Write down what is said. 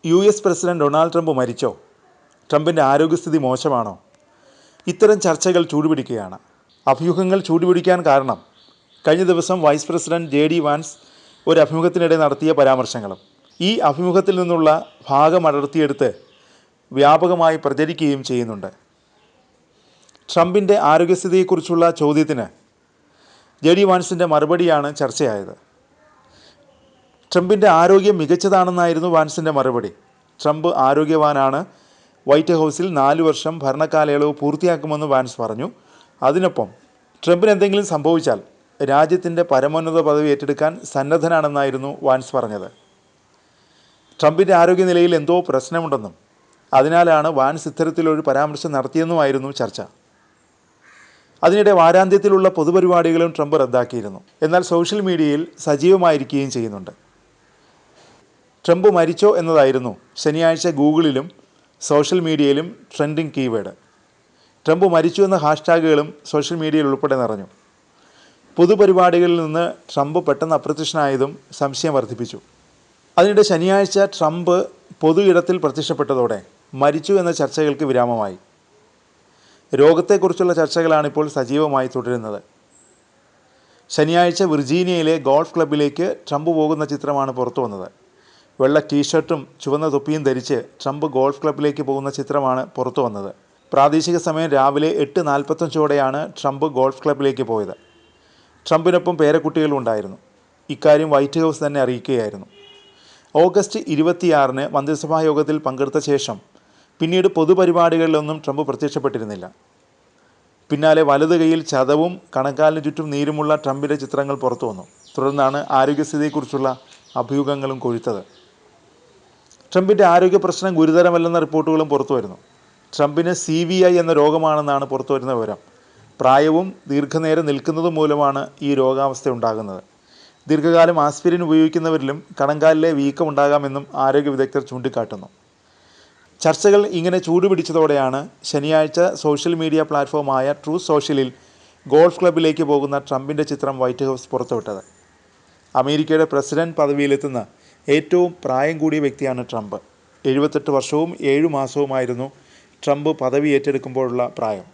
US president Donald Trump മരിച്ചോ? ട്രംപിൻ്റെ ആരോഗ്യസ്ഥിതി മോശമാണോ? ഇത്തരം ചർച്ചകൾ ചൂടുപിടിക്കുകയാണ്. അഭ്യൂഹങ്ങൾ ചൂടുപിടിക്കാൻ കാരണം കഴിഞ്ഞ ദിവസം വൈസ് പ്രസിഡന്റ് JD വാൻസ് ഒരു അഭിമുഖത്തിനിടെ നടത്തിയ പരാമർശങ്ങളും. ഈ അഭിമുഖത്തിൽ നിന്നുള്ള ഭാഗം അടർത്തിയെടുത്ത് വ്യാപകമായി പ്രചരിക്കുകയും ചെയ്യുന്നുണ്ട്. ട്രംപിൻ്റെ ആരോഗ്യസ്ഥിതിയെക്കുറിച്ചുള്ള ചോദ്യത്തിന് JD വാൻസിൻ്റെ മറുപടിയാണ് ചർച്ചയായത്. ട്രംപിൻ്റെ ആരോഗ്യം മികച്ചതാണെന്നായിരുന്നു വാൻസിൻ്റെ മറുപടി. ട്രംപ് ആരോഗ്യവാനാണ്. വൈറ്റ് ഹൗസിൽ 4 വർഷം ഭരണകാലയളവ് പൂർത്തിയാക്കുമെന്ന് വാൻസ് പറഞ്ഞു. അതിനൊപ്പം ട്രംപിന് എന്തെങ്കിലും സംഭവിച്ചാൽ രാജ്യത്തിൻ്റെ പരമോന്നത പദവി ഏറ്റെടുക്കാൻ സന്നദ്ധനാണെന്നായിരുന്നു വാൻസ് പറഞ്ഞത്. ട്രംപിൻ്റെ ആരോഗ്യനിലയിൽ എന്തോ പ്രശ്നമുണ്ടെന്നും അതിനാലാണ് വാൻസ് ഇത്തരത്തിലൊരു പരാമർശം നടത്തിയെന്നുമായിരുന്നു ചർച്ച. അതിനിടെ വാരാന്ത്യത്തിലുള്ള പൊതുപരിപാടികളും ട്രംപ് റദ്ദാക്കിയിരുന്നു. എന്നാൽ സോഷ്യൽ മീഡിയയിൽ സജീവമായിരിക്കുകയും ചെയ്യുന്നുണ്ട്. ട്രംപ് മരിച്ചോ എന്നതായിരുന്നു ശനിയാഴ്ച ഗൂഗിളിലും സോഷ്യൽ മീഡിയയിലും ട്രെൻഡിങ് കീവേഡ്. ട്രംപ് മരിച്ചു എന്ന ഹാഷ്ടാഗുകളും സോഷ്യൽ മീഡിയയിൽ ഉൾപ്പെടെ നിറഞ്ഞു. പൊതുപരിപാടികളിൽ നിന്ന് ട്രംപ് പെട്ടെന്ന് അപ്രത്യക്ഷനായതും സംശയം വർദ്ധിപ്പിച്ചു. അതിനിടെ ശനിയാഴ്ച ട്രംപ് പൊതു ഇടത്തിൽ പ്രത്യക്ഷപ്പെട്ടതോടെ മരിച്ചു എന്ന ചർച്ചകൾക്ക് വിരാമമായി. രോഗത്തെക്കുറിച്ചുള്ള ചർച്ചകളാണിപ്പോൾ സജീവമായി തുടരുന്നത്. ശനിയാഴ്ച വിർജീനിയയിലെ ഗോൾഫ് ക്ലബ്ബിലേക്ക് ട്രംപ് പോകുന്ന ചിത്രമാണ് പുറത്തു വന്നത്. വെള്ള ടീഷർട്ടും ചുവന്ന തൊപ്പിയും ധരിച്ച് ട്രംപ് ഗോൾഫ് ക്ലബ്ബിലേക്ക് പോകുന്ന ചിത്രമാണ് പുറത്തു വന്നത്. പ്രാദേശിക സമയം രാവിലെ 8:45ഓടെയാണ് ട്രംപ് ഗോൾഫ് ക്ലബ്ബിലേക്ക് പോയത്. ട്രംപിനൊപ്പം പേരക്കുട്ടികളും ഉണ്ടായിരുന്നു. ഇക്കാര്യം വൈറ്റ് ഹൗസ് തന്നെ അറിയിക്കുകയായിരുന്നു. ഓഗസ്റ്റ് 26-ന് മന്ത്രിസഭാ യോഗത്തിൽ പങ്കെടുത്ത ശേഷം പിന്നീട് പൊതുപരിപാടികളിലൊന്നും ട്രംപ് പ്രത്യക്ഷപ്പെട്ടിരുന്നില്ല. പിന്നാലെ വലത് കൈയിൽ ചതവും കണങ്കാലിന് ചുറ്റും നീരുമുള്ള ട്രംപിൻ്റെ ചിത്രങ്ങൾ പുറത്തു വന്നു. തുടർന്നാണ് ആരോഗ്യസ്ഥിതിയെക്കുറിച്ചുള്ള അഭ്യൂഹങ്ങളും കൊഴുത്തത്. ട്രംപിൻ്റെ ആരോഗ്യ പ്രശ്നം ഗുരുതരമല്ലെന്ന റിപ്പോർട്ടുകളും പുറത്തു വരുന്നു. ട്രംപിന് CVI എന്ന രോഗമാണെന്നാണ് പുറത്തു വരുന്ന വിവരം. പ്രായവും ദീർഘനേരം നിൽക്കുന്നതും മൂലമാണ് ഈ രോഗാവസ്ഥ ഉണ്ടാകുന്നത്. ദീർഘകാലം ആസ്പിരിൻ ഉപയോഗിക്കുന്നവരിലും കണങ്കാലിലെ വീക്കം ഉണ്ടാകാമെന്നും ആരോഗ്യ വിദഗ്ധർ ചൂണ്ടിക്കാട്ടുന്നു. ചർച്ചകൾ ഇങ്ങനെ ചൂടുപിടിച്ചതോടെയാണ് ശനിയാഴ്ച സോഷ്യൽ മീഡിയ പ്ലാറ്റ്ഫോമായ ട്രൂത്ത് സോഷ്യലിൽ ഗോൾഫ് ക്ലബ്ബിലേക്ക് പോകുന്ന ട്രംപിൻ്റെ ചിത്രം വൈറ്റ് ഹൗസ് പുറത്തുവിട്ടത്. അമേരിക്കയുടെ പ്രസിഡന്റ് പദവിയിലെത്തുന്ന ഏറ്റവും പ്രായം കൂടിയ വ്യക്തിയാണ് ട്രംപ്. 78 വർഷവും 7 മാസവുമായിരുന്നു ട്രംപ് പദവി ഏറ്റെടുക്കുമ്പോഴുള്ള പ്രായം.